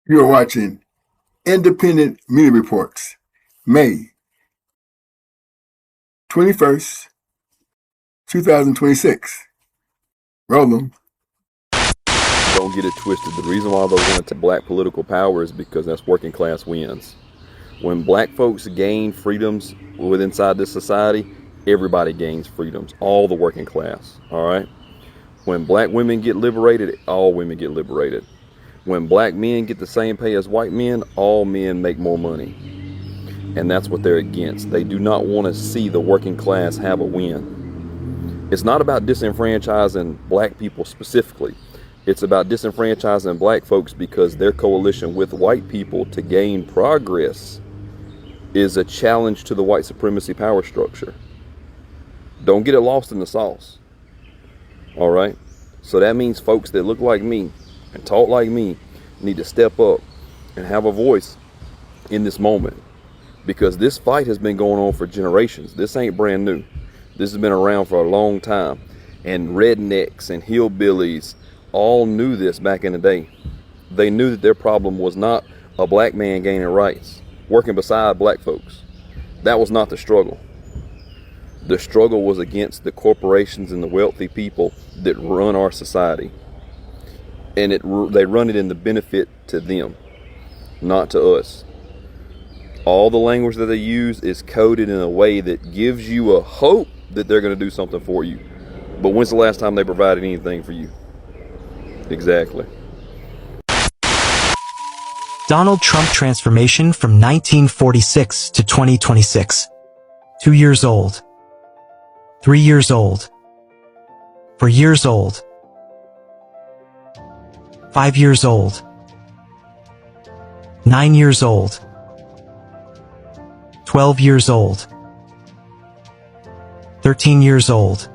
You are watching Independent Media Reports, May 21st, 2026. Roll them. Don't get it twisted. The reason why they want to black political power is because that's working class wins. When black folks gain freedoms inside this society, everybody gains freedoms. All the working class. All right. When black women get liberated, all women get liberated. When black men get the same pay as white men, all men make more money. And that's what they're against. They do not want to see the working class have a win. It's not about disenfranchising black people specifically. It's about disenfranchising black folks because their coalition with white people to gain progress is a challenge to the white supremacy power structure. Don't get it lost in the sauce. All right? So that means folks that look like me and talk like me need to step up and have a voice in this moment, because this fight has been going on for generations. This ain't brand new. This has been around for a long time, and rednecks and hillbillies all knew this back in the day. They knew that their problem was not a black man gaining rights, working beside black folks. That was not the struggle. The struggle was against the corporations and the wealthy people that run our society. And they run it in the benefit to them, not to us. All the language that they use is coded in a way that gives you a hope that they're going to do something for you. But when's the last time they provided anything for you? Exactly. Donald Trump transformation from 1946 to 2026. 2 years old. 3 years old. 4 years old. 5 years old. 9 years old. 12 years old. 13 years old.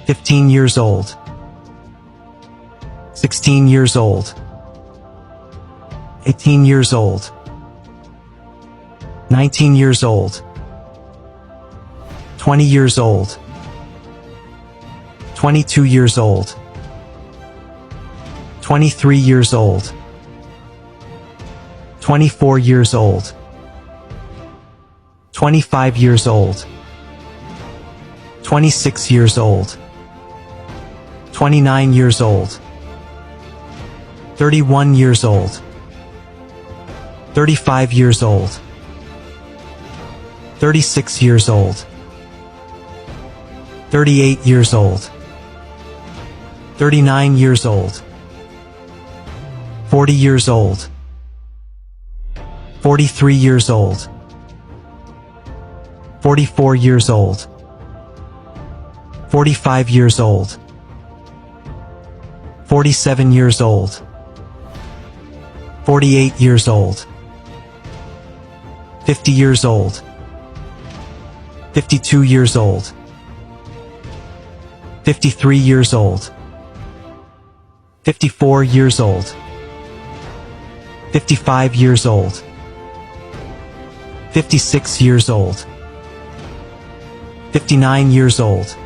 15 years old. 16 years old. 18 years old. 19 years old. 20 years old. 22 years old. 23 years old. 24 years old. 25 years old. 26 years old. 29 years old. 31 years old. 35 years old. 36 years old. 38 years old. 39 years old. 40 years old. 43 years old. 44 years old. 45 years old. 47 years old. 48 years old. 50 years old. 52 years old. 53 years old. 54 years old. 55 years old. 56 years old. 59 years old.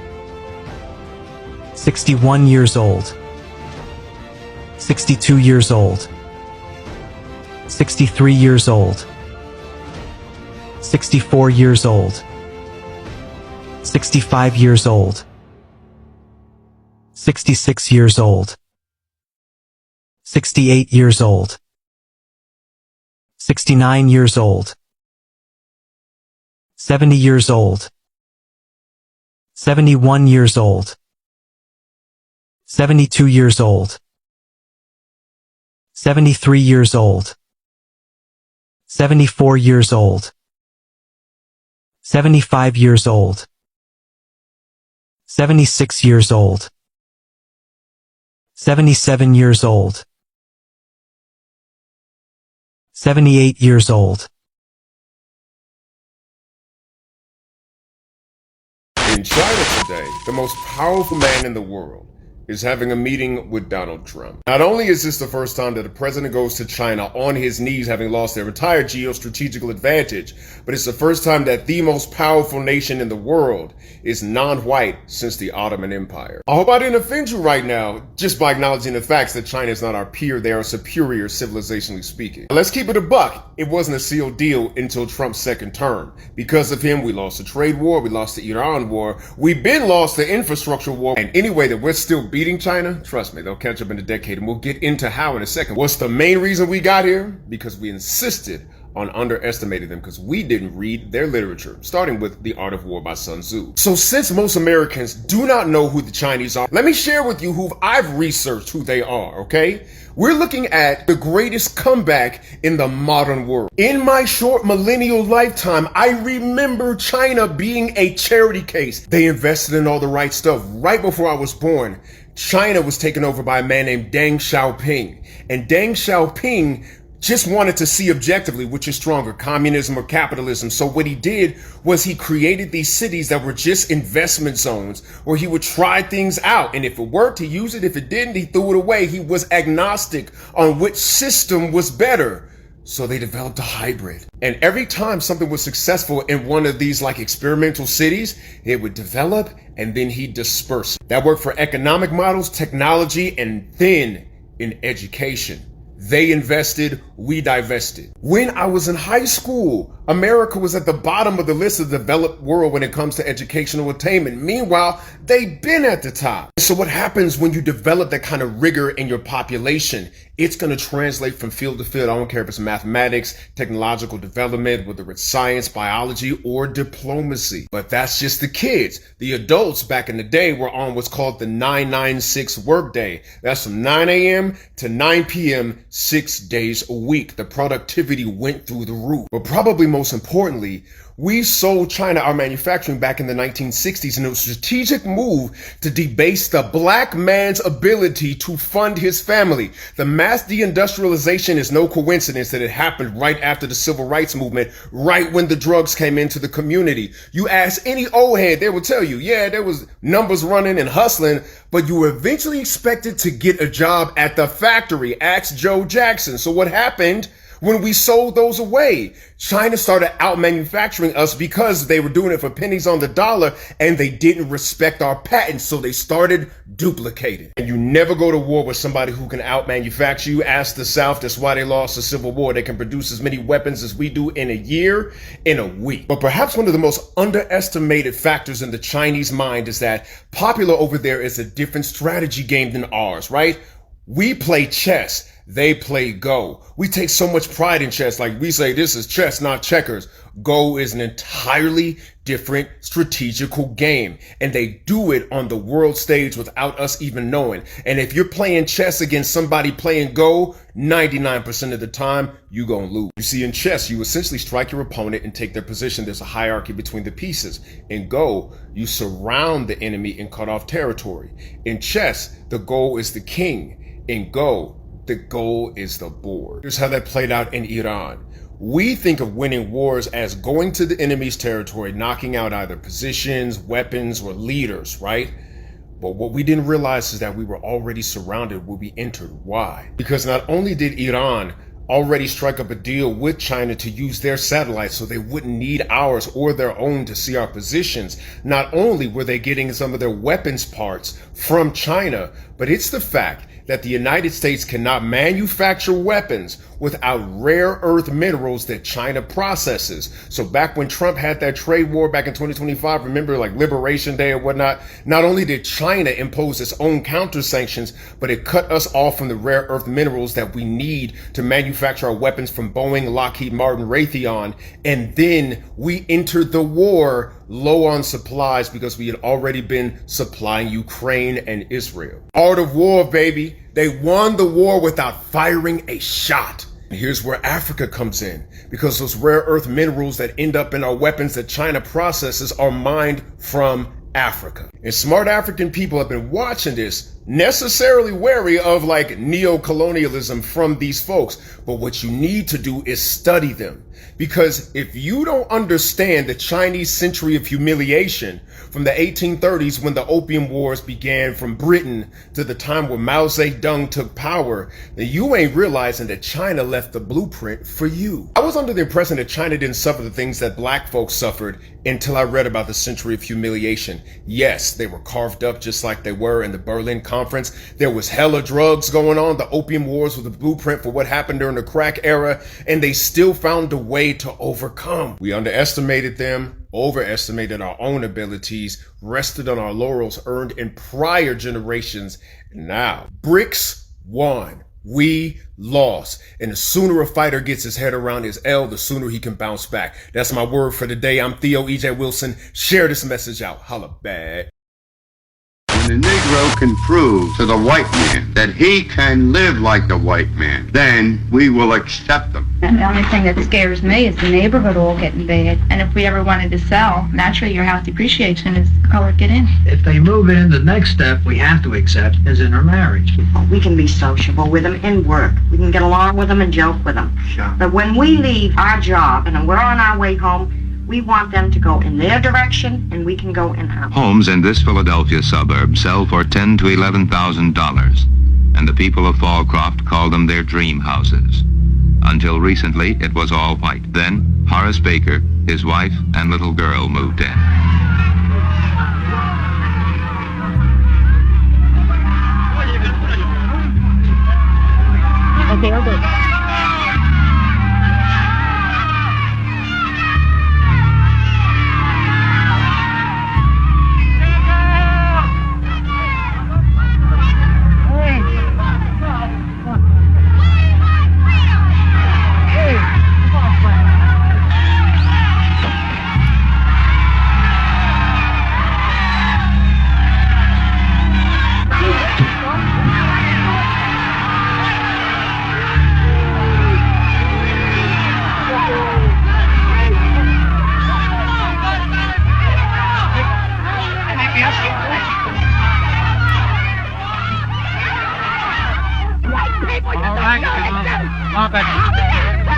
61 years old. 62 years old. 63 years old. 64 years old. 65 years old. 66 years old. 68 years old. 69 years old. 70 years old. 71 years old. 72 years old. 73 years old. 74 years old. 75 years old. 76 years old. 77 years old. 78 years old. In China today, the most powerful man in the world is having a meeting with Donald Trump. Not only is this the first time that a president goes to China on his knees, having lost their entire geostrategical advantage, but it's the first time that the most powerful nation in the world is non-white since the Ottoman Empire. I hope I didn't offend you right now, just by acknowledging the facts that China is not our peer, they are superior civilizationally speaking. Let's keep it a buck. It wasn't a sealed deal until Trump's second term. Because of him, we lost the trade war, we lost the Iran war, we've been lost the infrastructure war, and anyway that we're still beating China, trust me, they'll catch up in a decade, and we'll get into how in a second. What's the main reason we got here? Because we insisted on underestimating them because we didn't read their literature, starting with The Art of War by Sun Tzu. So since most Americans do not know who the Chinese are, let me share with you who I've researched who they are, okay? We're looking at the greatest comeback in the modern world. In my short millennial lifetime, I remember China being a charity case. They invested in all the right stuff. Right before I was born, China was taken over by a man named Deng Xiaoping. And Deng Xiaoping just wanted to see objectively which is stronger, communism or capitalism. So what he did was he created these cities that were just investment zones where he would try things out. And if it worked, he used it. If it didn't, he threw it away. He was agnostic on which system was better. So they developed a hybrid. And every time something was successful in one of these like experimental cities, it would develop and then he'd disperse. That worked for economic models, technology, and then in education. They invested, we divested. When I was in high school, America was at the bottom of the list of the developed world when it comes to educational attainment. Meanwhile, they've been at the top. So what happens when you develop that kind of rigor in your population? It's going to translate from field to field. I don't care if it's mathematics, technological development, whether it's science, biology, or diplomacy. But that's just the kids. The adults back in the day were on what's called the 996 workday. That's from 9 a.m. to 9 p.m., 6 days a week. The productivity went through the roof. But probably most importantly, we sold China our manufacturing back in the 1960s, and it was a strategic move to debase the black man's ability to fund his family. The mass deindustrialization is no coincidence that it happened right after the civil rights movement, right when the drugs came into the community. You ask any old head, they will tell you, yeah, there was numbers running and hustling, but you were eventually expected to get a job at the factory. Ask Joe Jackson. So what happened? When we sold those away, China started out manufacturing us because they were doing it for pennies on the dollar and they didn't respect our patents. So they started duplicating. And you never go to war with somebody who can out manufacture you. Ask the South. That's why they lost the Civil War. They can produce as many weapons as we do in a year, in a week. But perhaps one of the most underestimated factors in the Chinese mind is that popular over there is a different strategy game than ours, right? We play chess. They play Go. We take so much pride in chess. Like we say, this is chess, not checkers. Go is an entirely different strategical game. And they do it on the world stage without us even knowing. And if you're playing chess against somebody playing Go, 99% of the time, you're going to lose. You see, in chess, you essentially strike your opponent and take their position. There's a hierarchy between the pieces. In Go, you surround the enemy and cut off territory. In chess, the goal is the king. In Go, the goal is the board. Here's how that played out in Iran. We think of winning wars as going to the enemy's territory, knocking out either positions, weapons, or leaders, right? But what we didn't realize is that we were already surrounded when we entered. Why? Because not only did Iran already strike up a deal with China to use their satellites so they wouldn't need ours or their own to see our positions, not only were they getting some of their weapons parts from China, but it's the fact that the United States cannot manufacture weapons without rare earth minerals that China processes. So back when Trump had that trade war back in 2025, remember like Liberation Day or whatnot, not only did China impose its own counter sanctions, but it cut us off from the rare earth minerals that we need to manufacture our weapons from Boeing, Lockheed Martin, Raytheon. And then we entered the war low on supplies because we had already been supplying Ukraine and Israel. Art of war, baby. They won the war without firing a shot. And here's where Africa comes in, because those rare earth minerals that end up in our weapons that China processes are mined from Africa. And smart African people have been watching this necessarily wary of like neo-colonialism from these folks. But what you need to do is study them. Because if you don't understand the Chinese century of humiliation from the 1830s when the Opium Wars began from Britain to the time when Mao Zedong took power, then you ain't realizing that China left the blueprint for you. I was under the impression that China didn't suffer the things that black folks suffered until I read about the century of humiliation. Yes, they were carved up just like they were in the Berlin Conference. There was hella drugs going on. The Opium Wars were the blueprint for what happened during the crack era, and they still found a way to overcome. We underestimated them, overestimated our own abilities, rested on our laurels earned in prior generations. And now, BRICS won. We lost. And the sooner a fighter gets his head around his L, the sooner he can bounce back. That's my word for the day. I'm Theo E.J. Wilson. Share this message out. Holla back. When the Negro can prove to the white man that he can live like the white man, then we will accept them. And the only thing that scares me is the neighborhood all getting bad. And if we ever wanted to sell, naturally your house depreciation is color get in. If they move in, the next step we have to accept is intermarriage. We can be sociable with them in work. We can get along with them and joke with them. Sure. But when we leave our job and we're on our way home, we want them to go in their direction and we can go in ours. Homes in this Philadelphia suburb sell for $10,000 to $11,000, and the people of Fallcroft call them their dream houses. Until recently, it was all white. Then, Horace Baker, his wife, and little girl moved in. Okay, I'll go.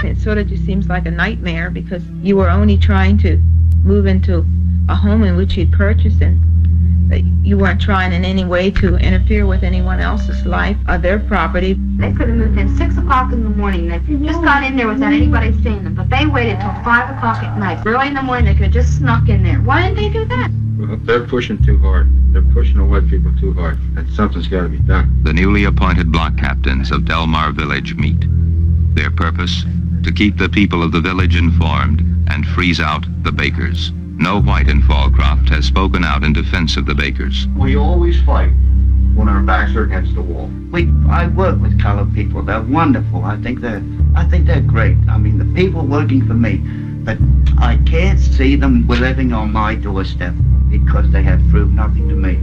It sort of just seems like a nightmare because you were only trying to move into a home in which you'd purchased, and that you weren't trying in any way to interfere with anyone else's life or their property. They could have moved in 6 o'clock in the morning. They just got in there without anybody seeing them. But they waited till 5 o'clock at night. Early in the morning, they could have just snuck in there. Why didn't they do that? Well, they're pushing too hard. They're pushing the white people too hard. And something's got to be done. The newly appointed block captains of Delmar Village meet. Their purpose? To keep the people of the village informed and freeze out the Bakers. No white in Fallcroft has spoken out in defense of the Bakers. We always fight when our backs are against the wall. I work with colored people. They're wonderful. I think they're great. I mean, the people working for me, but I can't see them living on my doorstep because they have proved nothing to me.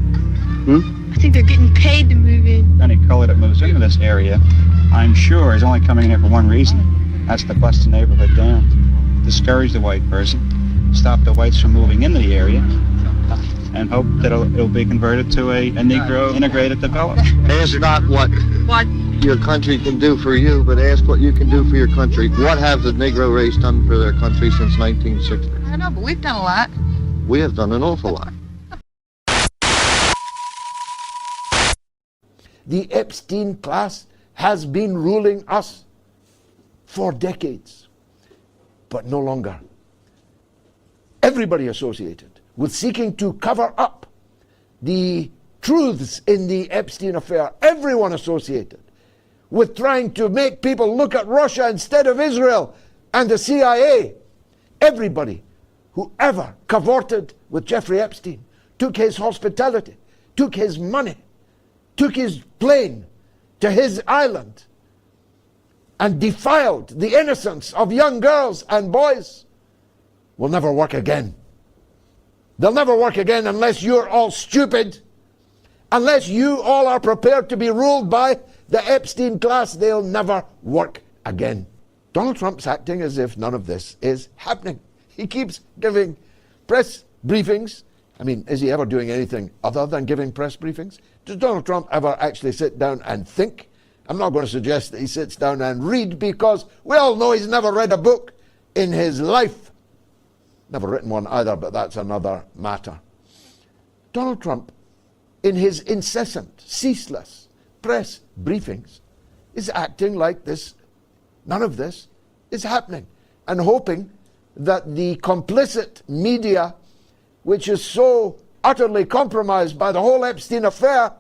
I think they're getting paid to move in. Any color that moves into this area, I'm sure, is only coming in here for one reason. That's to bust the neighborhood down, discourage the white person, stop the whites from moving into the area, and hope that it'll be converted to a Negro integrated development. Ask not what your country can do for you, but ask what you can do for your country. What have the Negro race done for their country since 1960? I know, but we've done a lot. We have done an awful lot. The Epstein class has been ruling us for decades, but no longer. Everybody associated with seeking to cover up the truths in the Epstein affair, everyone associated with trying to make people look at Russia instead of Israel and the CIA, everybody who ever cavorted with Jeffrey Epstein, took his hospitality, took his money, took his plane to his island and defiled the innocence of young girls and boys will never work again. They'll never work again unless you're all stupid, unless you all are prepared to be ruled by the Epstein class. They'll never work again. Donald Trump's acting as if none of this is happening. He keeps giving press briefings I mean, is he ever doing anything other than giving press briefings? Does Donald Trump ever actually sit down and think? I'm not going to suggest that he sits down and read, because we all know he's never read a book in his life. Never written one either, but that's another matter. Donald Trump, in his incessant, ceaseless press briefings, is acting like this, none of this is happening, and hoping that the complicit media, which is so utterly compromised by the whole Epstein affair,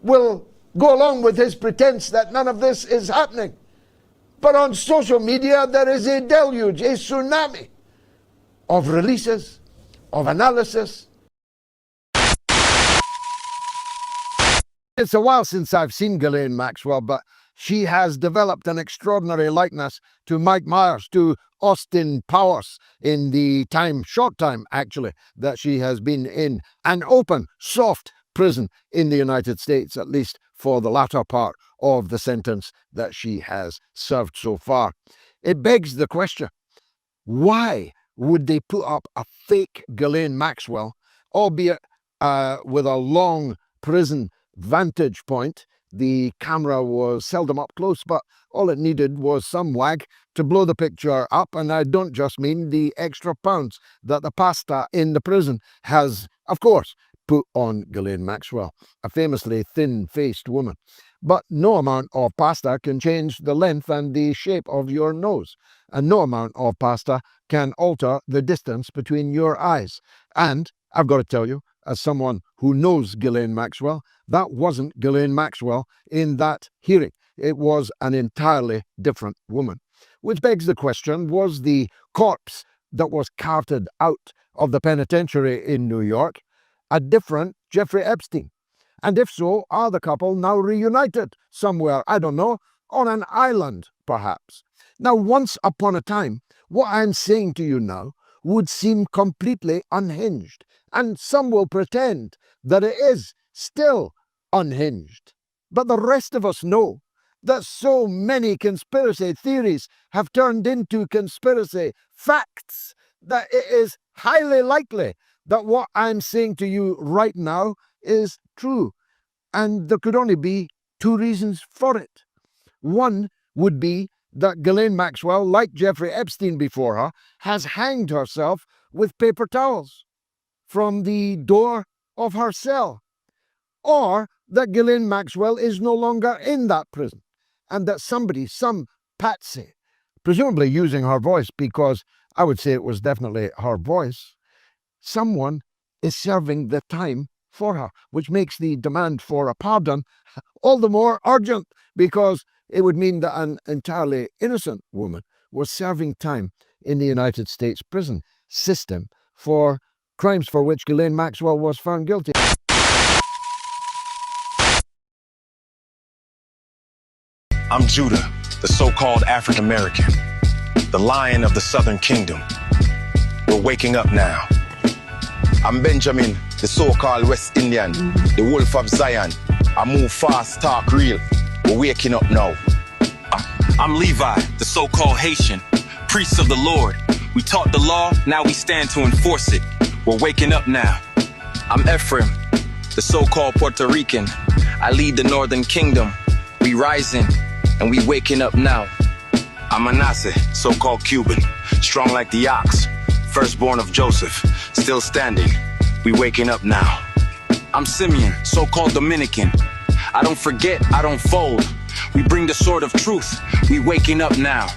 will go along with his pretense that none of this is happening. But on social media, there is a deluge, a tsunami of releases, of analysis. It's a while since I've seen Ghislaine Maxwell, but she has developed an extraordinary likeness to Mike Myers, to Austin Powers, in the short time actually, that she has been in an open, soft prison in the United States, at least for the latter part of the sentence that she has served so far. It begs the question, why would they put up a fake Ghislaine Maxwell, albeit with a long prison vantage point? The camera was seldom up close, but all it needed was some wag to blow the picture up, and I don't just mean the extra pounds that the pasta in the prison has, of course, put on Ghislaine Maxwell, a famously thin-faced woman. But no amount of pasta can change the length and the shape of your nose, and no amount of pasta can alter the distance between your eyes. And I've got to tell you, as someone who knows Ghislaine Maxwell, that wasn't Ghislaine Maxwell in that hearing. It was an entirely different woman. Which begs the question, was the corpse that was carted out of the penitentiary in New York a different Jeffrey Epstein? And if so, are the couple now reunited somewhere, I don't know, on an island perhaps? Now, once upon a time, what I'm saying to you now would seem completely unhinged, and some will pretend that it is still unhinged. But the rest of us know that so many conspiracy theories have turned into conspiracy facts that it is highly likely that what I'm saying to you right now is true. And there could only be two reasons for it. One would be that Ghislaine Maxwell, like Jeffrey Epstein before her, has hanged herself with paper towels from the door of her cell. Or that Ghislaine Maxwell is no longer in that prison, and that somebody, some patsy, presumably using her voice, because I would say it was definitely her voice, someone is serving the time for her, which makes the demand for a pardon all the more urgent, because it would mean that an entirely innocent woman was serving time in the United States prison system for crimes for which Ghislaine Maxwell was found guilty. I'm Judah, the so-called African American, the lion of the Southern Kingdom. We're waking up now. I'm Benjamin, the so-called West Indian, the wolf of Zion. I move fast, talk real. We're waking up now. I'm Levi, the so-called Haitian, priest of the Lord. We taught the law, now we stand to enforce it. We're waking up now. I'm Ephraim, the so-called Puerto Rican. I lead the Northern Kingdom. We rising, and we waking up now. I'm Manasseh, so-called Cuban, strong like the ox, firstborn of Joseph, still standing. We waking up now. I'm Simeon, so-called Dominican. I don't forget, I don't fold. We bring the sword of truth. We waking up now.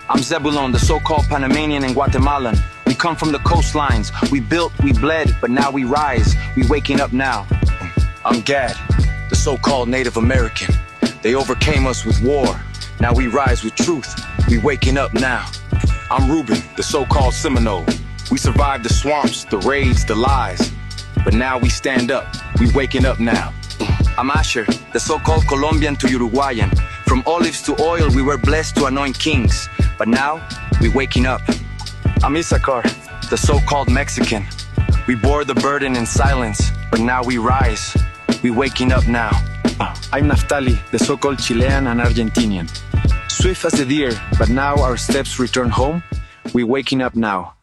I'm Zebulon, the so-called Panamanian and Guatemalan. We come from the coastlines. We built, we bled, but now we rise. We waking up now. I'm Gad, the so-called Native American. They overcame us with war. Now we rise with truth. We waking up now. I'm Reuben, the so-called Seminole. We survived the swamps, the raids, the lies. But now we stand up. We waking up now. I'm Asher, the so-called Colombian to Uruguayan. From olives to oil, we were blessed to anoint kings. But now, we waking up. I'm Issachar, the so-called Mexican. We bore the burden in silence, but now we rise. We waking up now. I'm Naftali, the so-called Chilean and Argentinian. Swift as the deer, but now our steps return home. We waking up now.